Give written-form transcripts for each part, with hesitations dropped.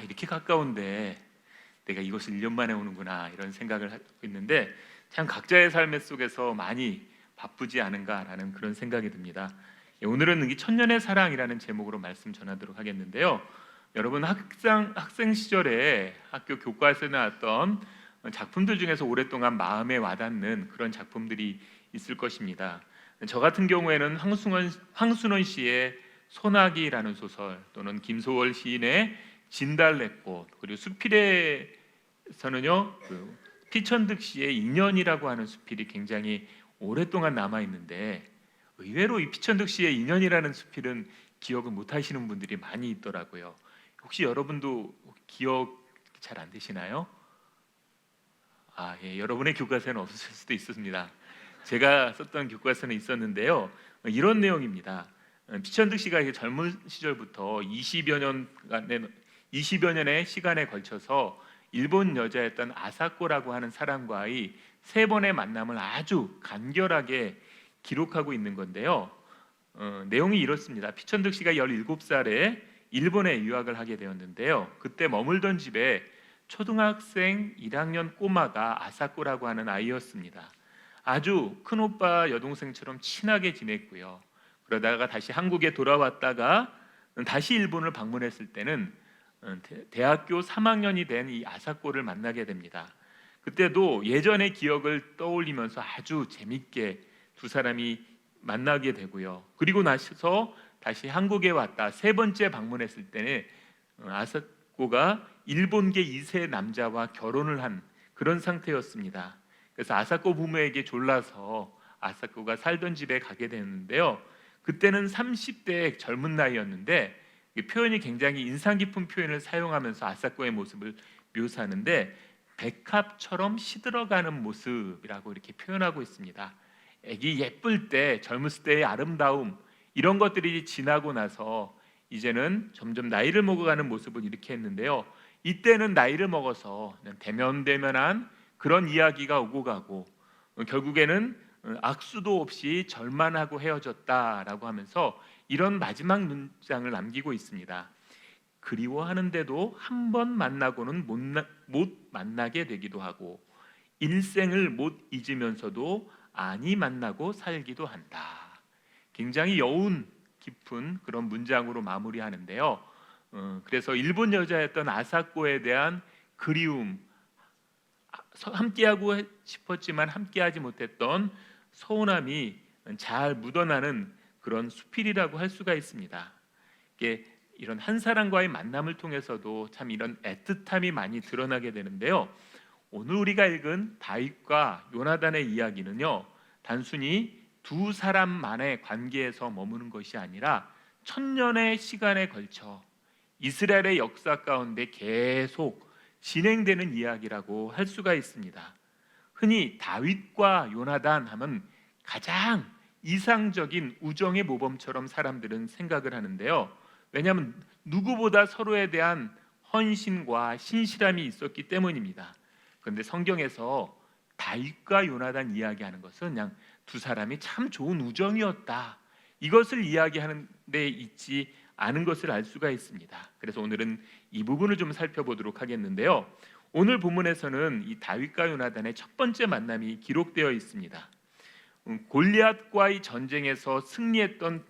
이렇게 가까운데 내가 이곳을 1년 만에 오는구나 이런 생각을 하고 있는데 참 각자의 삶의 속에서 많이 바쁘지 않은가라는 그런 생각이 듭니다. 오늘은 이 천년의 사랑이라는 제목으로 말씀 전하도록 하겠는데요. 여러분 학생 시절에 학교 교과서에 나왔던 작품들 중에서 오랫동안 마음에 와닿는 그런 작품들이 있을 것입니다. 저 같은 경우에는 황순원 씨의 소나기라는 소설, 또는 김소월 시인의 진달래꽃, 그리고 수필에서는요 피천득 씨의 인연이라고 하는 수필이 굉장히 오랫동안 남아 있는데, 의외로 이 피천득 씨의 인연이라는 수필은 기억을 못 하시는 분들이 많이 있더라고요. 혹시 여러분도 기억 잘 안 되시나요? 예, 여러분의 교과서에는 없으실 수도 있습니다. 제가 썼던 교과서는 있었는데요. 이런 내용입니다. 피천득 씨가 젊은 시절부터 20여 년의 시간에 걸쳐서 일본 여자였던 아사코라고 하는 사람과의 3번의 만남을 아주 간결하게 기록하고 있는 건데요. 내용이 이렇습니다. 피천득 씨가 17살에 일본에 유학을 하게 되었는데요. 그때 머물던 집에 초등학생 1학년 꼬마가 아사코라고 하는 아이였습니다. 아주 큰오빠 여동생처럼 친하게 지냈고요. 그러다가 다시 한국에 돌아왔다가 다시 일본을 방문했을 때는 대학교 3학년이 된 이 아사코를 만나게 됩니다. 그때도 예전의 기억을 떠올리면서 아주 재밌게 두 사람이 만나게 되고요. 그리고 나서 다시 한국에 왔다 3번째 방문했을 때는 아사코가 일본계 2세 남자와 결혼을 한 그런 상태였습니다. 그래서 아사코 부모에게 졸라서 아사코가 살던 집에 가게 되는데요. 그때는 30대의 젊은 나이였는데 표현이 굉장히 인상 깊은 표현을 사용하면서 아사코의 모습을 묘사하는데, 백합처럼 시들어가는 모습이라고 이렇게 표현하고 있습니다. 애기 예쁠 때, 젊었을 때의 아름다움, 이런 것들이 지나고 나서 이제는 점점 나이를 먹어가는 모습을 이렇게 했는데요. 이때는 나이를 먹어서 대면대면한 그런 이야기가 오고 가고, 결국에는 악수도 없이 절만하고 헤어졌다라고 하면서 이런 마지막 문장을 남기고 있습니다. 그리워하는데도 한 번 만나고는 못 만나게 되기도 하고, 일생을 못 잊으면서도 아니 만나고 살기도 한다. 굉장히 여운 깊은 그런 문장으로 마무리하는데요. 그래서 일본 여자였던 아사코에 대한 그리움, 함께하고 싶었지만 함께하지 못했던 서운함이 잘 묻어나는 그런 수필이라고 할 수가 있습니다. 이게 이런 한 사람과의 만남을 통해서도 참 이런 애틋함이 많이 드러나게 되는데요. 오늘 우리가 읽은 다윗과 요나단의 이야기는요, 단순히 두 사람만의 관계에서 머무는 것이 아니라 천년의 시간에 걸쳐 이스라엘의 역사 가운데 계속 진행되는 이야기라고 할 수가 있습니다. 흔히 다윗과 요나단 하면 가장 이상적인 우정의 모범처럼 사람들은 생각을 하는데요. 왜냐하면 누구보다 서로에 대한 헌신과 신실함이 있었기 때문입니다. 그런데 성경에서 다윗과 요나단 이야기하는 것은 그냥 두 사람이 참 좋은 우정이었다, 이것을 이야기하는 데 있지 않은 것을 알 수가 있습니다. 그래서 오늘은 이 부분을 좀 살펴보도록 하겠는데요. 오늘 본문에서는 이 다윗과 요나단의 첫 번째 만남이 기록되어 있습니다. 골리앗과의 전쟁에서 승리했던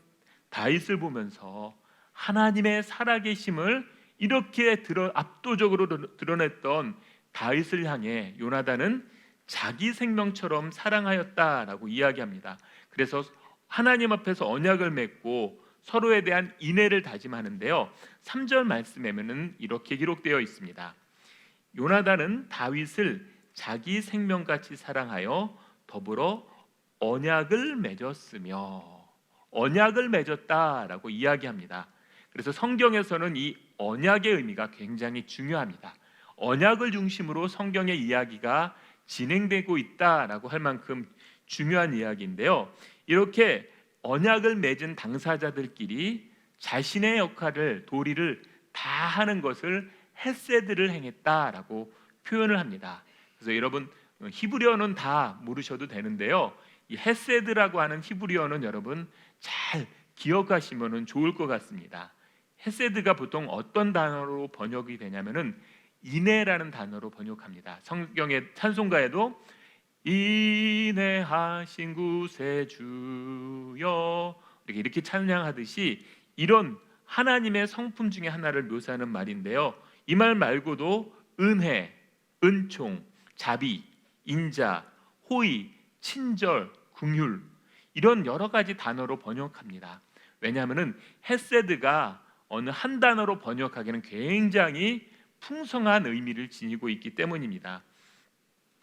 다윗을 보면서 하나님의 살아계심을 이렇게 압도적으로 드러냈던 다윗을 향해 요나단은 자기 생명처럼 사랑하였다라고 이야기합니다. 그래서 하나님 앞에서 언약을 맺고 서로에 대한 인애를 다짐하는데요. 3절 말씀에는 이렇게 기록되어 있습니다. 요나단은 다윗을 자기 생명같이 사랑하여 더불어 언약을 맺었으며, 언약을 맺었다라고 이야기합니다. 그래서 성경에서는 이 언약의 의미가 굉장히 중요합니다. 언약을 중심으로 성경의 이야기가 진행되고 있다라고 할 만큼 중요한 이야기인데요. 이렇게 언약을 맺은 당사자들끼리 자신의 역할을, 도리를 다 하는 것을 헤세드를 행했다라고 표현을 합니다. 그래서 여러분 히브리어는 다 모르셔도 되는데요. 이 헤세드라고 하는 히브리어는 여러분 잘 기억하시면 좋을 것 같습니다. 헤세드가 보통 어떤 단어로 번역이 되냐면은 인애라는 단어로 번역합니다. 성경의 찬송가에도 인애하신 구세주여 이렇게 찬양하듯이 이런 하나님의 성품 중에 하나를 묘사하는 말인데요. 이 말 말고도 은혜, 은총, 자비, 인자, 호의, 친절, 긍휼 이런 여러 가지 단어로 번역합니다. 왜냐하면은 헤세드가 어느 한 단어로 번역하기는 굉장히 풍성한 의미를 지니고 있기 때문입니다.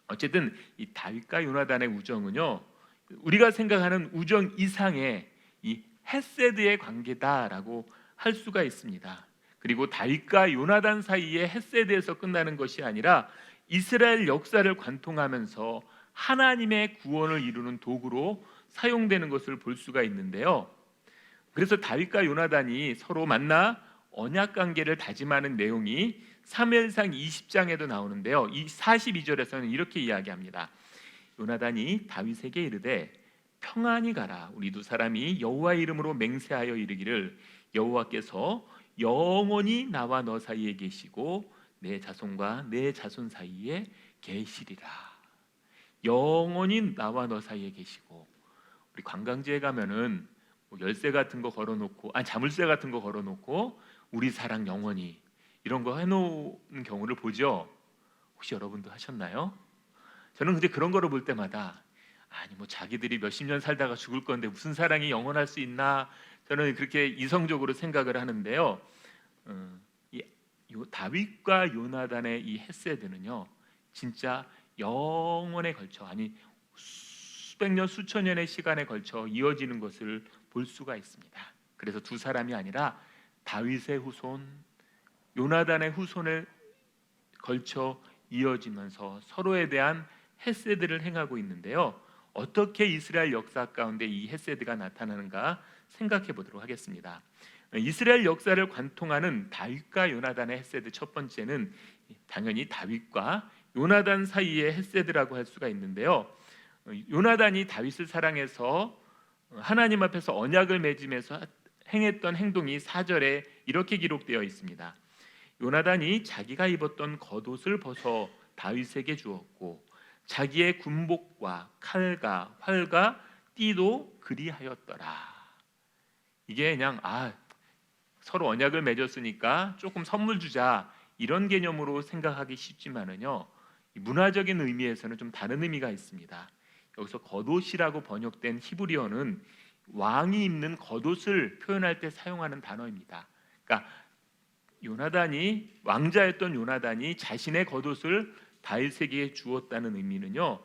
어쨌든 이 다윗과 요나단의 우정은요, 우리가 생각하는 우정 이상의 이 헤세드의 관계다라고 할 수가 있습니다. 그리고 다윗과 요나단 사이의 헤세드에서 끝나는 것이 아니라 이스라엘 역사를 관통하면서 하나님의 구원을 이루는 도구로 사용되는 것을 볼 수가 있는데요. 그래서 다윗과 요나단이 서로 만나 언약 관계를 다짐하는 내용이 사무엘상 20장에도 나오는데요. 이 42절에서는 이렇게 이야기합니다. 요나단이 다윗에게 이르되 평안히 가라. 우리 두 사람이 여호와의 이름으로 맹세하여 이르기를 여호와께서 영원히 나와 너 사이에 계시고 내 자손과 내 자손 사이에 계시리라. 영원히 나와 너 사이에 계시고, 우리 관광지에 가면은 뭐 열쇠 같은 거 걸어놓고, 자물쇠 같은 거 걸어놓고 우리 사랑 영원히 이런 거 해놓은 경우를 보죠. 혹시 여러분도 하셨나요? 저는 근데 그런 거를 볼 때마다 뭐 자기들이 몇십 년 살다가 죽을 건데 무슨 사랑이 영원할 수 있나, 저는 그렇게 이성적으로 생각을 하는데요. 다윗과 요나단의 이 헤세드는요, 진짜 영원에 걸쳐, 수백 년 수천 년의 시간에 걸쳐 이어지는 것을 볼 수가 있습니다. 그래서 두 사람이 아니라 다윗의 후손, 요나단의 후손을 걸쳐 이어지면서 서로에 대한 헤세드를 행하고 있는데요. 어떻게 이스라엘 역사 가운데 이 헤세드가 나타나는가 생각해 보도록 하겠습니다. 이스라엘 역사를 관통하는 다윗과 요나단의 헤세드, 첫 번째는 당연히 다윗과 요나단 사이의 헤세드라고 할 수가 있는데요. 요나단이 다윗을 사랑해서 하나님 앞에서 언약을 맺으면서 행했던 행동이 4절에 이렇게 기록되어 있습니다. 요나단이 자기가 입었던 겉옷을 벗어 다윗에게 주었고 자기의 군복과 칼과 활과 띠도 그리하였더라. 이게 그냥 서로 언약을 맺었으니까 조금 선물 주자 이런 개념으로 생각하기 쉽지만은요, 문화적인 의미에서는 좀 다른 의미가 있습니다. 여기서 겉옷이라고 번역된 히브리어는 왕이 입는 겉옷을 표현할 때 사용하는 단어입니다. 그러니까 요나단이, 왕자였던 요나단이 자신의 겉옷을 다윗에게 주었다는 의미는요,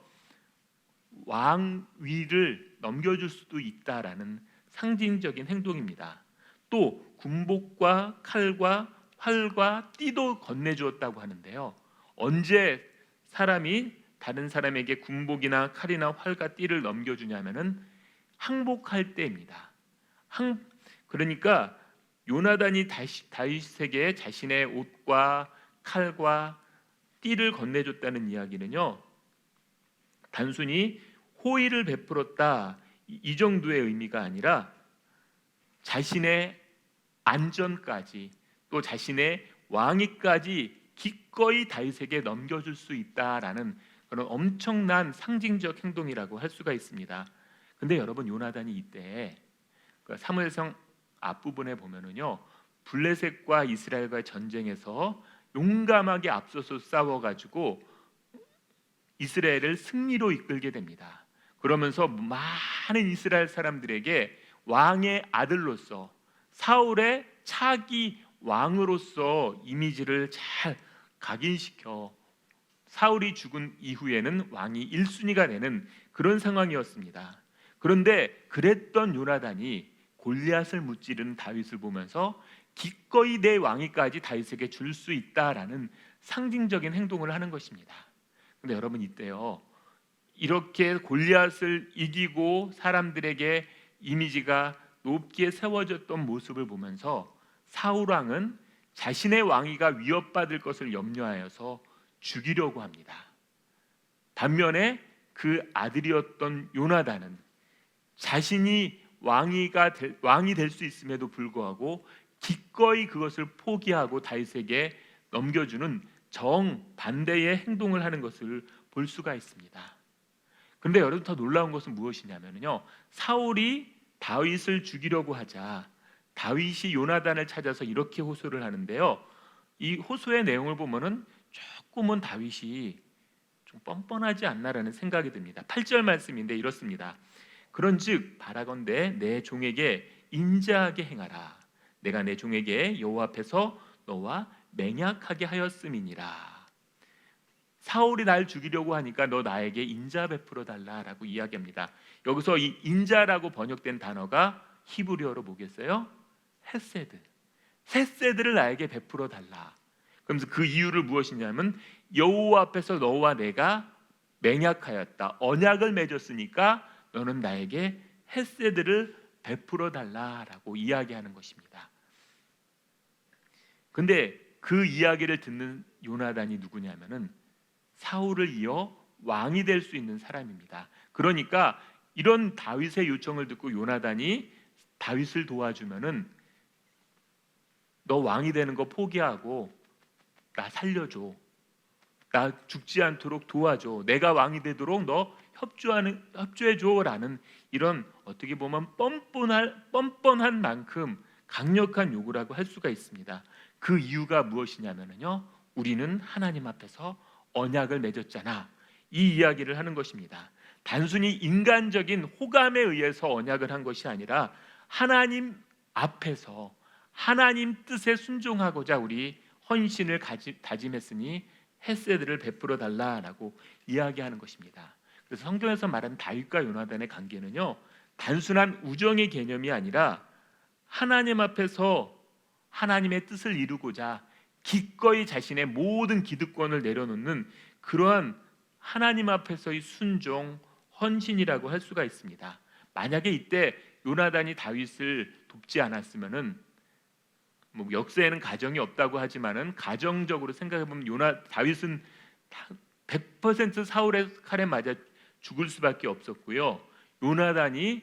왕위를 넘겨줄 수도 있다라는 상징적인 행동입니다. 또 군복과 칼과 활과 띠도 건네주었다고 하는데요, 언제 사람이 다른 사람에게 군복이나 칼이나 활과 띠를 넘겨주냐면은 항복할 때입니다. 그러니까 요나단이 다윗에게 자신의 옷과 칼과 띠를 건네줬다는 이야기는요, 단순히 호의를 베풀었다 이 정도의 의미가 아니라 자신의 안전까지, 또 자신의 왕위까지 기꺼이 다윗에게 넘겨줄 수 있다라는 그런 엄청난 상징적 행동이라고 할 수가 있습니다. 근데 여러분, 요나단이 이때 사무엘상 앞부분에 보면은요, 블레셋과 이스라엘과의 전쟁에서 용감하게 앞서서 싸워가지고 이스라엘을 승리로 이끌게 됩니다. 그러면서 많은 이스라엘 사람들에게 왕의 아들로서, 사울의 차기 왕으로서 이미지를 잘 각인시켜 사울이 죽은 이후에는 왕이 1순위가 되는 그런 상황이었습니다. 그런데 그랬던 요나단이 골리앗을 무찌르는 다윗을 보면서 기꺼이 내 왕위까지 다윗에게 줄 수 있다라는 상징적인 행동을 하는 것입니다. 근데 여러분, 이때요, 이렇게 골리앗을 이기고 사람들에게 이미지가 높게 세워졌던 모습을 보면서 사울 왕은 자신의 왕위가 위협받을 것을 염려하여서 죽이려고 합니다. 반면에 그 아들이었던 요나단은 자신이 왕이 될 수 있음에도 불구하고 기꺼이 그것을 포기하고 다윗에게 넘겨주는 정반대의 행동을 하는 것을 볼 수가 있습니다. 그런데 여러분, 더 놀라운 것은 무엇이냐면요, 사울이 다윗을 죽이려고 하자 다윗이 요나단을 찾아서 이렇게 호소를 하는데요, 이 호소의 내용을 보면은 조금은 다윗이 좀 뻔뻔하지 않나라는 생각이 듭니다. 8절 말씀인데 이렇습니다. 그런즉 바라건대 내 종에게 인자하게 행하라. 내가 내 종에게 여호와 앞에서 너와 맹약하게 하였음이니라. 사울이 날 죽이려고 하니까 너 나에게 인자 베풀어 달라라고 이야기합니다. 여기서 이 인자라고 번역된 단어가 히브리어로 뭐겠어요? 헤세드. 헤세드를 나에게 베풀어 달라. 그러면서 그 이유를 무엇이냐면 여호와 앞에서 너와 내가 맹약하였다. 언약을 맺었으니까 너는 나에게 헤세드를 베풀어 달라라고 이야기하는 것입니다. 근데 그 이야기를 듣는 요나단이 누구냐면은 사울을 이어 왕이 될 수 있는 사람입니다. 그러니까 이런 다윗의 요청을 듣고 요나단이 다윗을 도와주면은 너 왕이 되는 거 포기하고 나 살려줘. 나 죽지 않도록 도와줘. 내가 왕이 되도록 너 협조해줘라는 이런 어떻게 보면 뻔뻔한 만큼 강력한 요구라고 할 수가 있습니다. 그 이유가 무엇이냐면요, 우리는 하나님 앞에서 언약을 맺었잖아. 이 이야기를 하는 것입니다. 단순히 인간적인 호감에 의해서 언약을 한 것이 아니라 하나님 앞에서 하나님 뜻에 순종하고자 우리 헌신을 다짐했으니 헤세드를 베풀어 달라라고 이야기하는 것입니다. 그래서 성경에서 말하는 다윗과 요나단의 관계는요, 단순한 우정의 개념이 아니라 하나님 앞에서 하나님의 뜻을 이루고자 기꺼이 자신의 모든 기득권을 내려놓는 그러한 하나님 앞에서의 순종, 헌신이라고 할 수가 있습니다. 만약에 이때 요나단이 다윗을 돕지 않았으면은 뭐 역사에는 가정이 없다고 하지만은 가정적으로 생각해 보면 다윗은 100% 사울의 칼에 맞아 죽을 수밖에 없었고요. 요나단이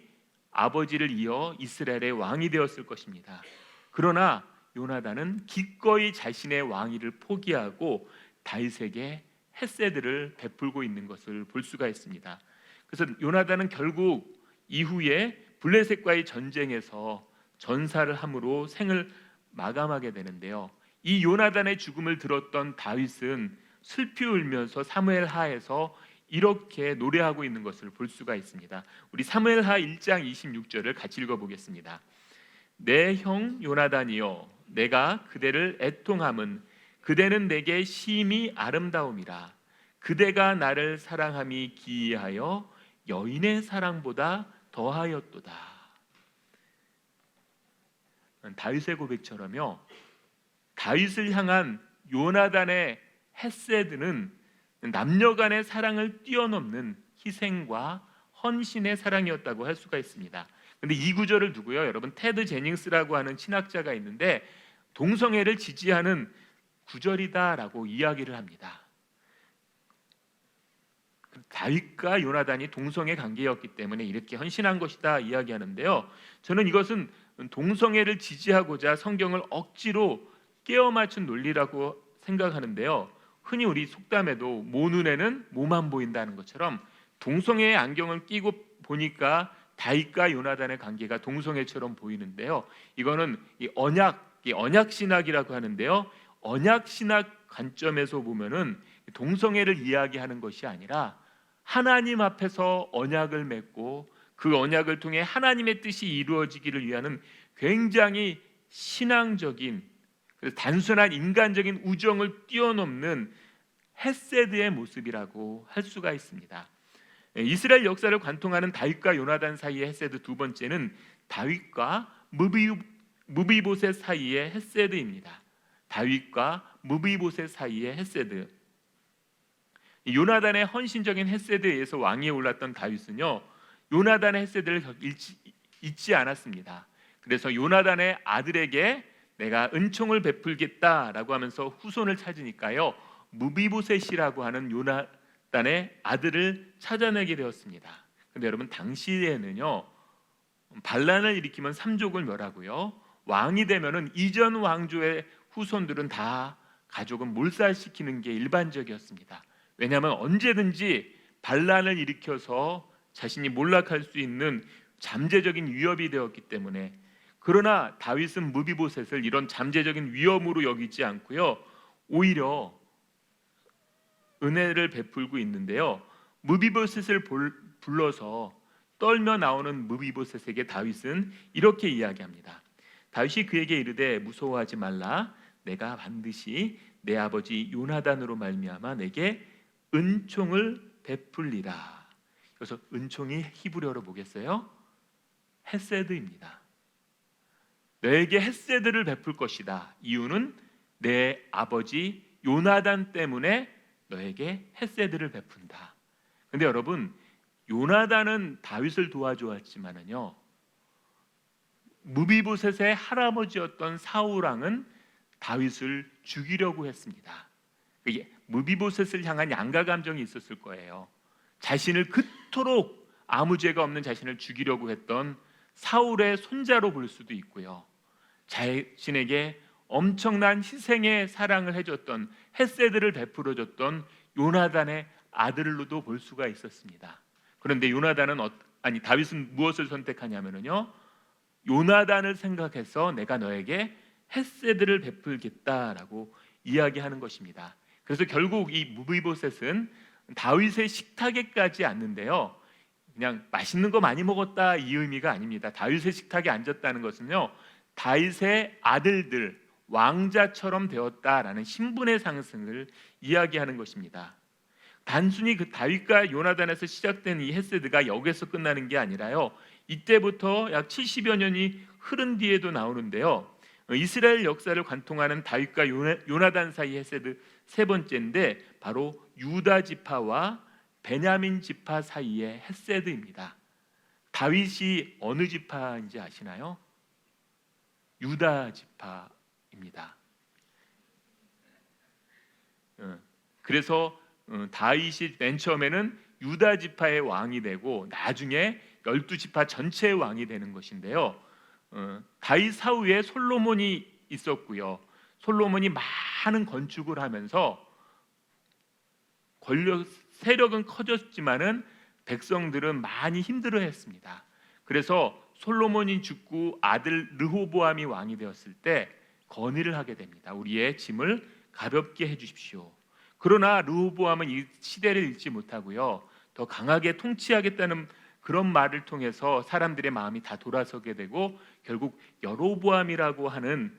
아버지를 이어 이스라엘의 왕이 되었을 것입니다. 그러나 요나단은 기꺼이 자신의 왕위를 포기하고 다윗에게 헤세드를 베풀고 있는 것을 볼 수가 있습니다. 그래서 요나단은 결국 이후에 블레셋과의 전쟁에서 전사를 함으로 생을 마감하게 되는데요. 이 요나단의 죽음을 들었던 다윗은 슬피 울면서 사무엘하에서 이렇게 노래하고 있는 것을 볼 수가 있습니다. 우리 사무엘하 1장 26절을 같이 읽어보겠습니다. 내 형 요나단이여, 내가 그대를 애통함은 그대는 내게 심히 아름다움이라. 그대가 나를 사랑함이 기이하여 여인의 사랑보다 더하였도다. 다윗의 고백처럼요, 다윗을 향한 요나단의 헤세드는 남녀간의 사랑을 뛰어넘는 희생과 헌신의 사랑이었다고 할 수가 있습니다. 근데 이 구절을 두고요, 여러분 테드 제닝스라고 하는 신학자가 있는데 동성애를 지지하는 구절이다라고 이야기를 합니다. 다윗과 요나단이 동성애 관계였기 때문에 이렇게 헌신한 것이다 이야기하는데요, 저는 이것은 동성애를 지지하고자 성경을 억지로 깨어 맞춘 논리라고 생각하는데요, 흔히 우리 속담에도 모 눈에는 모만 보인다는 것처럼 동성애의 안경을 끼고 보니까 다윗과 요나단의 관계가 동성애처럼 보이는데요, 이거는 이 언약 신학이라고 하는데요, 언약 신학 관점에서 보면은 동성애를 이야기하는 것이 아니라 하나님 앞에서 언약을 맺고 그 언약을 통해 하나님의 뜻이 이루어지기를 위하는 굉장히 신앙적인, 단순한 인간적인 우정을 뛰어넘는 헤세드의 모습이라고 할 수가 있습니다. 이스라엘 역사를 관통하는 다윗과 요나단 사이의 헤세드 두 번째는 다윗과 무비보셋 사이의 헤세드입니다. 다윗과 무비보셋 사이의 헤세드. 요나단의 헌신적인 헤세드에 의해서 왕위에 올랐던 다윗은요, 요나단의 헤세드를 잊지 않았습니다. 그래서 요나단의 아들에게 내가 은총을 베풀겠다라고 하면서 후손을 찾으니까요, 무비보셋이라고 하는 요나단의 아들을 찾아내게 되었습니다. 그런데 여러분, 당시에는요, 반란을 일으키면 삼족을 멸하고요, 왕이 되면은 이전 왕조의 후손들은 다 가족은 몰살시키는 게 일반적이었습니다. 왜냐하면 언제든지 반란을 일으켜서 자신이 몰락할 수 있는 잠재적인 위협이 되었기 때문에. 그러나 다윗은 무비보셋을 이런 잠재적인 위험으로 여기지 않고요, 오히려 은혜를 베풀고 있는데요. 무비보셋을 불러서 떨며 나오는 무비보셋에게 다윗은 이렇게 이야기합니다. 다윗이 그에게 이르되 무서워하지 말라. 내가 반드시 내 아버지 요나단으로 말미암아 내게 은총을 베풀리라. 그래서 은총이 히브리어로 뭐겠어요? 헤세드입니다. 너에게 헤세드를 베풀 것이다. 이유는 내 아버지 요나단 때문에 너에게 헤세드를 베푼다. 근데 여러분, 요나단은 다윗을 도와주었지만은요, 무비보셋의 할아버지였던 사울 왕은 다윗을 죽이려고 했습니다. 이게 무비보셋을 향한 양가 감정이 있었을 거예요. 자신을 그토록 아무 죄가 없는 자신을 죽이려고 했던 사울의 손자로 볼 수도 있고요, 자신에게 엄청난 희생의 사랑을 해줬던 헤세드를 베풀어줬던 요나단의 아들로도 볼 수가 있었습니다. 그런데 다윗은 무엇을 선택하냐면요, 요나단을 생각해서 내가 너에게 헤세드를 베풀겠다라고 이야기하는 것입니다. 그래서 결국 이 무비보셋은 다윗의 식탁에까지 앉는데요, 그냥 맛있는 거 많이 먹었다 이 의미가 아닙니다. 다윗의 식탁에 앉았다는 것은요, 다윗의 아들들 왕자처럼 되었다라는 신분의 상승을 이야기하는 것입니다. 단순히 그 다윗과 요나단에서 시작된 이 헤세드가 여기서 끝나는 게 아니라요, 이때부터 약 70여 년이 흐른 뒤에도 나오는데요, 이스라엘 역사를 관통하는 다윗과 요나단 사이 헤세드 세 번째인데 바로 유다 지파와 베냐민 지파 사이의 헤세드입니다. 다윗이 어느 지파인지 아시나요? 유다 지파입니다. 그래서 다윗이 맨 처음에는 유다 지파의 왕이 되고 나중에 12지파 전체의 왕이 되는 것인데요, 다윗 사후에 솔로몬이 있었고요, 솔로몬이 많은 건축을 하면서 세력은 커졌지만은 백성들은 많이 힘들어했습니다. 그래서 솔로몬이 죽고 아들 르호보암이 왕이 되었을 때 건의를 하게 됩니다. 우리의 짐을 가볍게 해주십시오. 그러나 르호보암은 이 시대를 읽지 못하고요, 더 강하게 통치하겠다는 그런 말을 통해서 사람들의 마음이 다 돌아서게 되고 결국 여로보암이라고 하는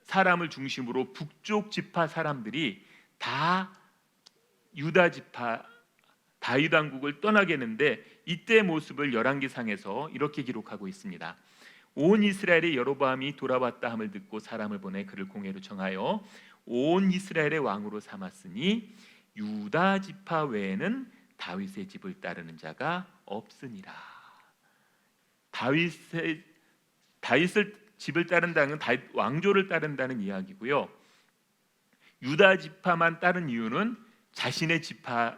사람을 중심으로 북쪽 지파 사람들이 다 유다 지파 다윗 왕국을 떠나게 했는데, 이때의 모습을 열왕기상에서 이렇게 기록하고 있습니다. 온 이스라엘의 여로보암이 돌아왔다 함을 듣고 사람을 보내 그를 공회로 정하여 온 이스라엘의 왕으로 삼았으니 유다 지파 외에는 다윗의 집을 따르는 자가 없으니라. 다윗을 집을 따른다는 다윗 왕조를 따른다는 이야기고요, 유다 지파만 따른 이유는 자신의 지파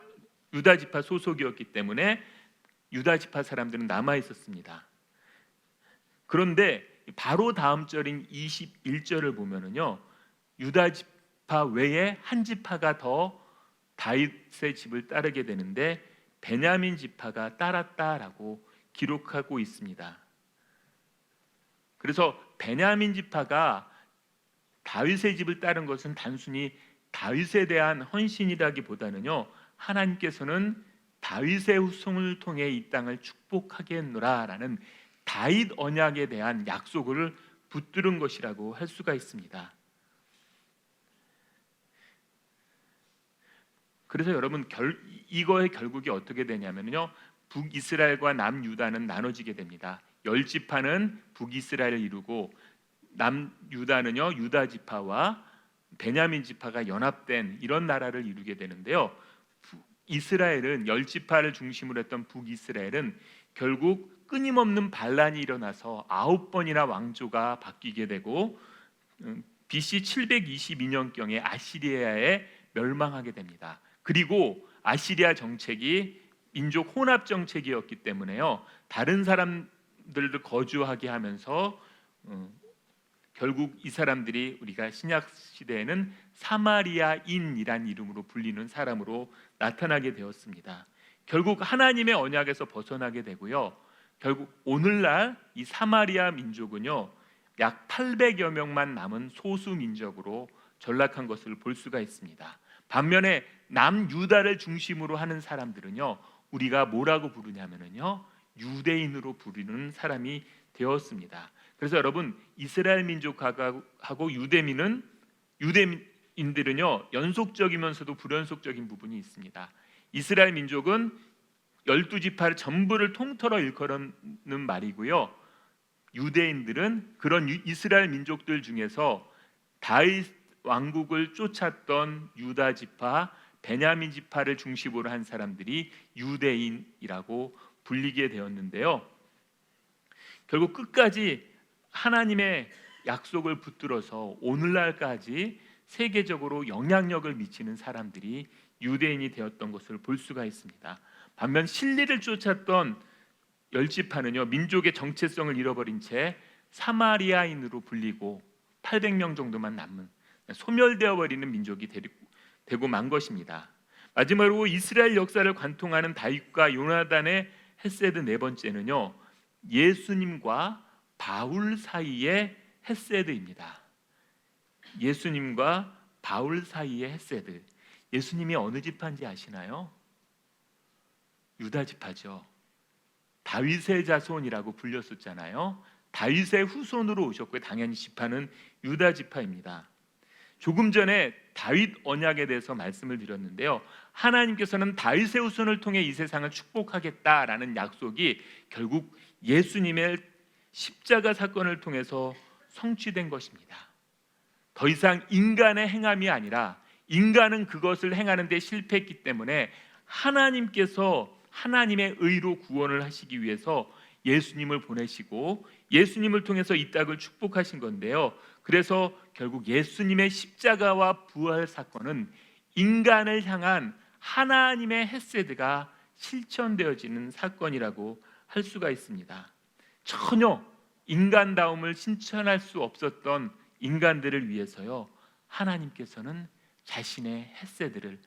유다 지파 소속이었기 때문에 유다 지파 사람들은 남아 있었습니다. 그런데 바로 다음 절인 21절을 보면은요, 유다 지파 외에 한 지파가 더 다윗의 집을 따르게 되는데 베냐민 지파가 따랐다라고 기록하고 있습니다. 그래서 베냐민 지파가 다윗의 집을 따른 것은 단순히 다윗에 대한 헌신이라기보다는요, 하나님께서는 다윗의 후손을 통해 이 땅을 축복하겠노라라는 다윗 언약에 대한 약속을 붙들은 것이라고 할 수가 있습니다. 그래서 여러분, 이거의 결국이 어떻게 되냐면요, 북이스라엘과 남유다는 나눠지게 됩니다. 10지파는 북이스라엘을 이루고 남유다는요, 유다 지파와 베냐민 지파가 연합된 이런 나라를 이루게 되는데요, 이스라엘은 10지파를 중심으로 했던 북이스라엘은 결국 끊임없는 반란이 일어나서 9번이나 왕조가 바뀌게 되고 BC 722년경에 아시리아에 멸망하게 됩니다. 그리고 아시리아 정책이 민족 혼합 정책이었기 때문에요, 다른 사람들도 거주하게 하면서 결국 이 사람들이 우리가 신약 시대에는 사마리아인이란 이름으로 불리는 사람으로 나타나게 되었습니다. 결국 하나님의 언약에서 벗어나게 되고요. 결국 오늘날 이 사마리아 민족은요, 약 800여 명만 남은 소수 민족으로 전락한 것을 볼 수가 있습니다. 반면에 남유다를 중심으로 하는 사람들은요, 우리가 뭐라고 부르냐면요, 유대인으로 부르는 사람이 되었습니다. 그래서 여러분, 이스라엘 민족하고 유대인들은요, 연속적이면서도 불연속적인 부분이 있습니다. 이스라엘 민족은 12지파를 전부를 통틀어 일컬는 말이고요. 유대인들은 그런 이스라엘 민족들 중에서 다윗 왕국을 쫓았던 유다 지파, 베냐민 지파를 중심으로 한 사람들이 유대인이라고 불리게 되었는데요. 결국 끝까지 하나님의 약속을 붙들어서 오늘날까지 세계적으로 영향력을 미치는 사람들이 유대인이 되었던 것을 볼 수가 있습니다. 반면 진리를 쫓았던 열지파는요, 민족의 정체성을 잃어버린 채 사마리아인으로 불리고 800명 정도만 남은 소멸되어 버리는 민족이 되고 만 것입니다. 마지막으로 이스라엘 역사를 관통하는 다윗과 요나단의 헤세드 네 번째는요, 예수님과 바울 사이의 헤세드입니다. 예수님과 바울 사이의 헤세드. 예수님이 어느 지파인지 아시나요? 유다 지파죠. 다윗의 자손이라고 불렸었잖아요. 다윗의 후손으로 오셨고요. 당연히 지파는 유다 지파입니다. 조금 전에 다윗 언약에 대해서 말씀을 드렸는데요, 하나님께서는 다윗의 후손을 통해 이 세상을 축복하겠다라는 약속이 결국 예수님의 십자가 사건을 통해서 성취된 것입니다. 더 이상 인간의 행함이 아니라 인간은 그것을 행하는 데 실패했기 때문에 하나님께서 하나님의 의로 구원을 하시기 위해서 예수님을 보내시고 예수님을 통해서 이 땅을 축복하신 건데요. 그래서 결국 예수님의 십자가와 부활 사건은 인간을 향한 하나님의 헤세드가 실천되어지는 사건이라고 할 수가 있습니다. 전혀 인간다움을 실천할 수 없었던 인간들을 위해서요, 하나님께서는 자신의 헤세드를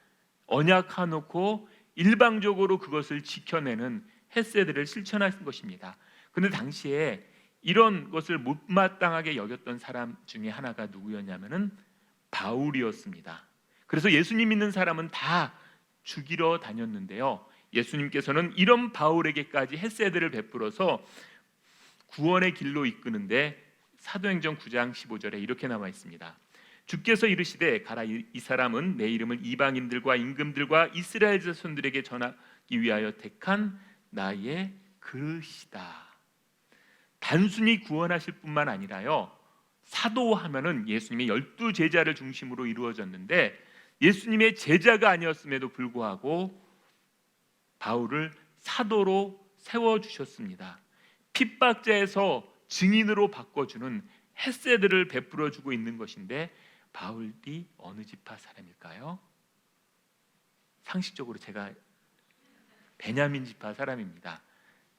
언약해놓고 일방적으로 그것을 지켜내는 헤세드를 실천하신 것입니다. 그런데 당시에 이런 것을 못마땅하게 여겼던 사람 중에 하나가 누구였냐면은 바울이었습니다. 그래서 예수님 믿는 사람은 다 죽이러 다녔는데요, 예수님께서는 이런 바울에게까지 헤세드를 베풀어서 구원의 길로 이끄는데 사도행전 9장 15절에 이렇게 나와 있습니다. 주께서 이르시되 가라, 이 사람은 내 이름을 이방인들과 임금들과 이스라엘 자손들에게 전하기 위하여 택한 나의 그릇이다. 단순히 구원하실 뿐만 아니라요, 사도하면은 예수님의 12제자를 중심으로 이루어졌는데 예수님의 제자가 아니었음에도 불구하고 바울을 사도로 세워주셨습니다. 핍박자에서 증인으로 바꿔주는 헤세드를 베풀어주고 있는 것인데, 바울이 어느 지파 사람일까요? 상식적으로 제가 베냐민 지파 사람입니다.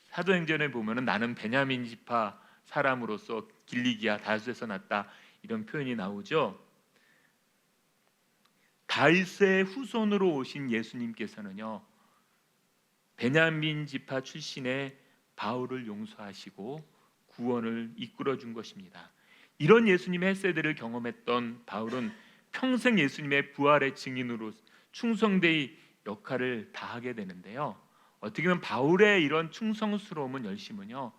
사도행전에 보면은 나는 베냐민 지파 사람으로서 길리기아 다윗에서 났다, 이런 표현이 나오죠. 다윗의 후손으로 오신 예수님께서는요, 베냐민 지파 출신의 바울을 용서하시고 구원을 이끌어 준 것입니다. 이런 예수님의 헤세드를 경험했던 바울은 평생 예수님의 부활의 증인으로 충성되이 역할을 다하게 되는데요, 어떻게 보면 바울의 이런 충성스러움은, 열심은요,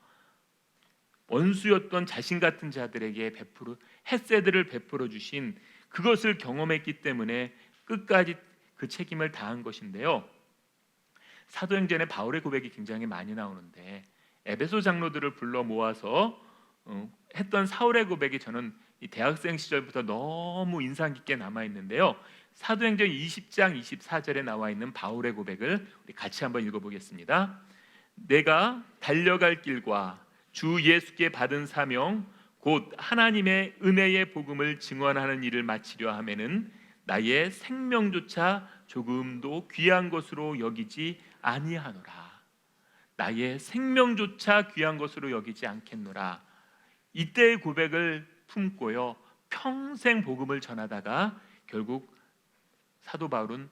원수였던 자신 같은 자들에게 헤세드를 베풀어 주신 그것을 경험했기 때문에 끝까지 그 책임을 다한 것인데요. 사도행전에 바울의 고백이 굉장히 많이 나오는데 에베소 장로들을 불러 모아서 했던 사울의 고백이 저는 이 대학생 시절부터 너무 인상 깊게 남아 있는데요. 사도행전 20장 24절에 나와 있는 바울의 고백을 우리 같이 한번 읽어보겠습니다. 내가 달려갈 길과 주 예수께 받은 사명 곧 하나님의 은혜의 복음을 증언하는 일을 마치려 하면은 나의 생명조차 조금도 귀한 것으로 여기지 아니하노라. 나의 생명조차 귀한 것으로 여기지 않겠노라. 이때의 고백을 품고요 평생 복음을 전하다가 결국 사도 바울은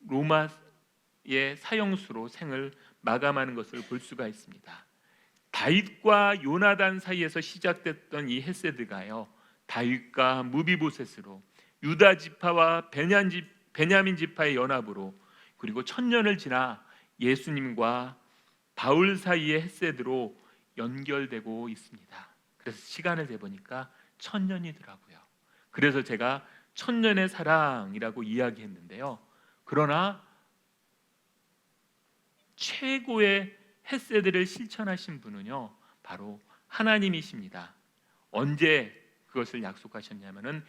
로마의 사형수로 생을 마감하는 것을 볼 수가 있습니다. 다윗과 요나단 사이에서 시작됐던 이 헤세드가요 다윗과 무비보셋으로 유다 지파와 베냐민 지파의 연합으로 그리고 1000년을 지나 예수님과 바울 사이의 헤세드로 연결되고 있습니다. 그래서 시간을 재보니까 1000년이더라고요. 그래서 제가 1000년의 사랑이라고 이야기했는데요. 그러나 최고의 헤세드를 실천하신 분은요 바로 하나님이십니다. 언제 그것을 약속하셨냐면은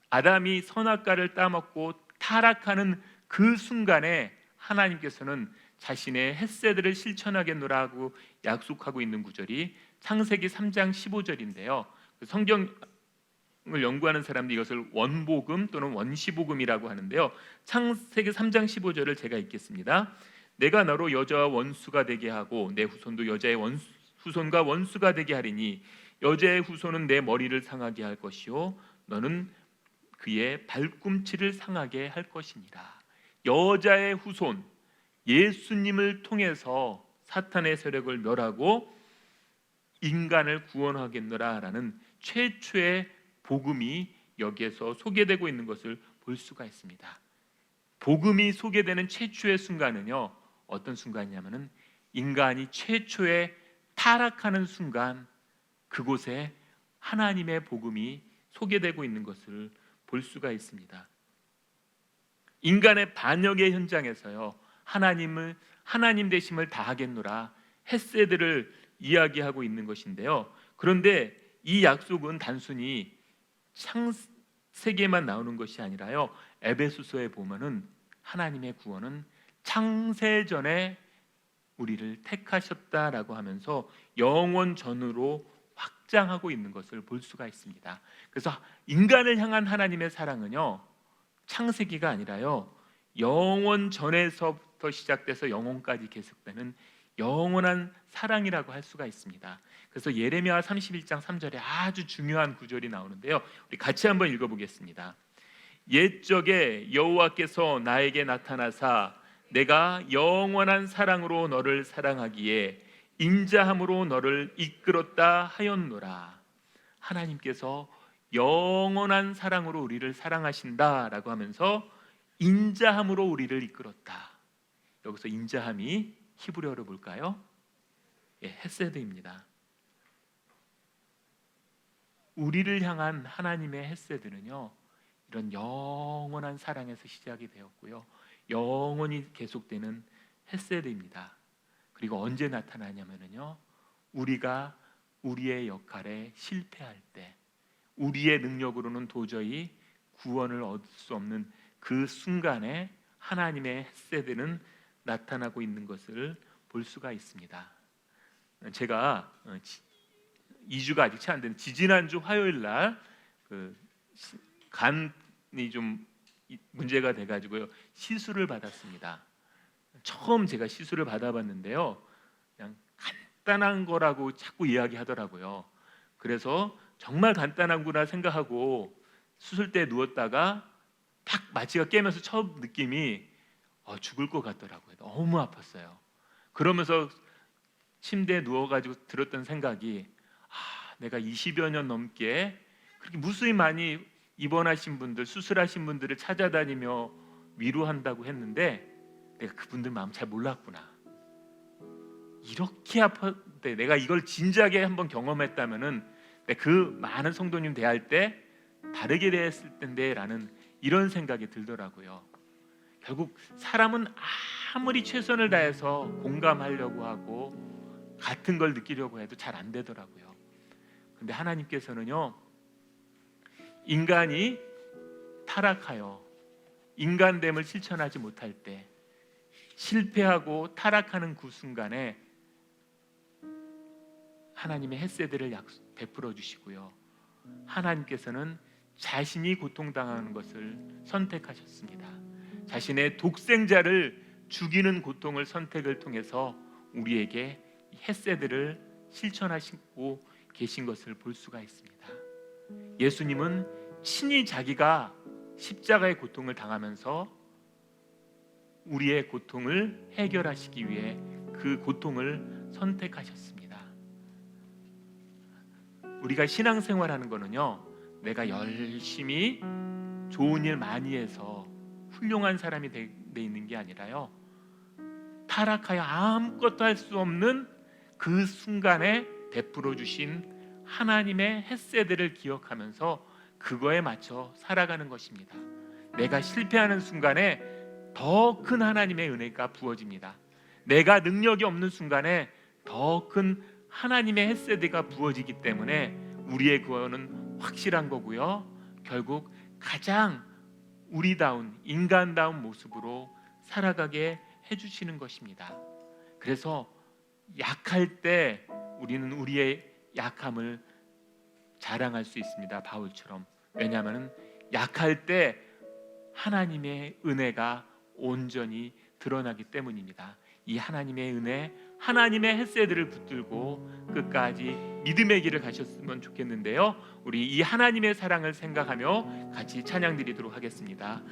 아담이 선악과를 따먹고 타락하는 그 순간에 하나님께서는 자신의 헤세드를 실천하겠노라고 약속하고 있는 구절이 창세기 3장 15절인데요. 성경을 연구하는 사람들이 이것을 원복음 또는 원시복음이라고 하는데요. 창세기 3장 15절을 제가 읽겠습니다. 내가 너로 여자와 원수가 되게 하고 내 후손도 여자의 후손과 원수가 되게 하리니 여자의 후손은 내 머리를 상하게 할 것이요 너는 그의 발꿈치를 상하게 할 것이니라. 여자의 후손 예수님을 통해서 사탄의 세력을 멸하고 인간을 구원하겠노라라는 최초의 복음이 여기에서 소개되고 있는 것을 볼 수가 있습니다. 복음이 소개되는 최초의 순간은요 어떤 순간이냐면은 인간이 최초의 타락하는 순간 그곳에 하나님의 복음이 소개되고 있는 것을 볼 수가 있습니다. 인간의 반역의 현장에서요 하나님 되심을 다하겠노라 헤세드를 이야기하고 있는 것인데요. 그런데 이 약속은 단순히 창세기에만 나오는 것이 아니라요 에베소서에 보면은 하나님의 구원은 창세전에 우리를 택하셨다라고 하면서 영원 전으로 확장하고 있는 것을 볼 수가 있습니다. 그래서 인간을 향한 하나님의 사랑은요 창세기가 아니라요 영원 전에서부터 시작돼서 영원까지 계속되는 영원한 사랑이라고 할 수가 있습니다. 그래서 예레미야 31장 3절에 아주 중요한 구절이 나오는데요. 우리 같이 한번 읽어보겠습니다. 옛적에 여호와께서 나에게 나타나사 내가 영원한 사랑으로 너를 사랑하기에 인자함으로 너를 이끌었다 하였노라. 하나님께서 영원한 사랑으로 우리를 사랑하신다라고 하면서 인자함으로 우리를 이끌었다. 여기서 인자함이 히브리어로 뭘까요? 헤세드입니다. 우리를 향한 하나님의 헤세드는요 이런 영원한 사랑에서 시작이 되었고요 영원히 계속되는 헤세드입니다. 그리고 언제 나타나냐면요 우리가 우리의 역할에 실패할 때 우리의 능력으로는 도저히 구원을 얻을 수 없는 그 순간에 하나님의 헤세드는 나타나고 있는 것을 볼 수가 있습니다. 제가 2주가 아직 채 안 된 지지난주 화요일 날 간이 좀 문제가 돼가지고요 시술을 받았습니다. 처음 제가 시술을 받아봤는데요 그냥 간단한 거라고 자꾸 이야기하더라고요. 그래서 정말 간단하구나 생각하고 수술대에 누웠다가 딱 마취가 깨면서 처음 느낌이 죽을 것 같더라고요. 너무 아팠어요. 그러면서 침대에 누워가지고 들었던 생각이 내가 20여 년 넘게 그렇게 무수히 많이 입원하신 분들, 수술하신 분들을 찾아다니며 위로한다고 했는데 내가 그분들 마음 잘 몰랐구나. 이렇게 아팠대. 내가 이걸 진지하게 한번 경험했다면은 그 많은 성도님 대할 때 다르게 대했을 텐데 라는 이런 생각이 들더라고요. 결국 사람은 아무리 최선을 다해서 공감하려고 하고 같은 걸 느끼려고 해도 잘 안 되더라고요. 근데 하나님께서는요 인간이 타락하여 인간됨을 실천하지 못할 때 실패하고 타락하는 그 순간에 하나님의 헤세드를 베풀어 주시고요 하나님께서는 자신이 고통당하는 것을 선택하셨습니다. 자신의 독생자를 죽이는 고통을 선택을 통해서 우리에게 헤세드를 실천하시고 계신 것을 볼 수가 있습니다. 예수님은 친히 자기가 십자가의 고통을 당하면서 우리의 고통을 해결하시기 위해 그 고통을 선택하셨습니다. 우리가 신앙생활하는 거는요, 내가 열심히 좋은 일 많이 해서 훌륭한 사람이 돼 있는 게 아니라요, 타락하여 아무것도 할 수 없는 그 순간에 베풀어 주신 하나님의 햇세들을 기억하면서 그거에 맞춰 살아가는 것입니다. 내가 실패하는 순간에 더 큰 하나님의 은혜가 부어집니다. 내가 능력이 없는 순간에 더 큰 하나님의 햇세대가 부어지기 때문에 우리의 구원은 확실한 거고요, 결국 가장 우리다운 인간다운 모습으로 살아가게 해주시는 것입니다. 그래서 약할 때 우리는 우리의 약함을 자랑할 수 있습니다. 바울처럼. 왜냐하면 약할 때 하나님의 은혜가 온전히 드러나기 때문입니다. 이 하나님의 은혜, 하나님의 햇새들을 붙들고 끝까지 믿음의 길을 가셨으면 좋겠는데요, 우리 이 하나님의 사랑을 생각하며 같이 찬양 드리도록 하겠습니다.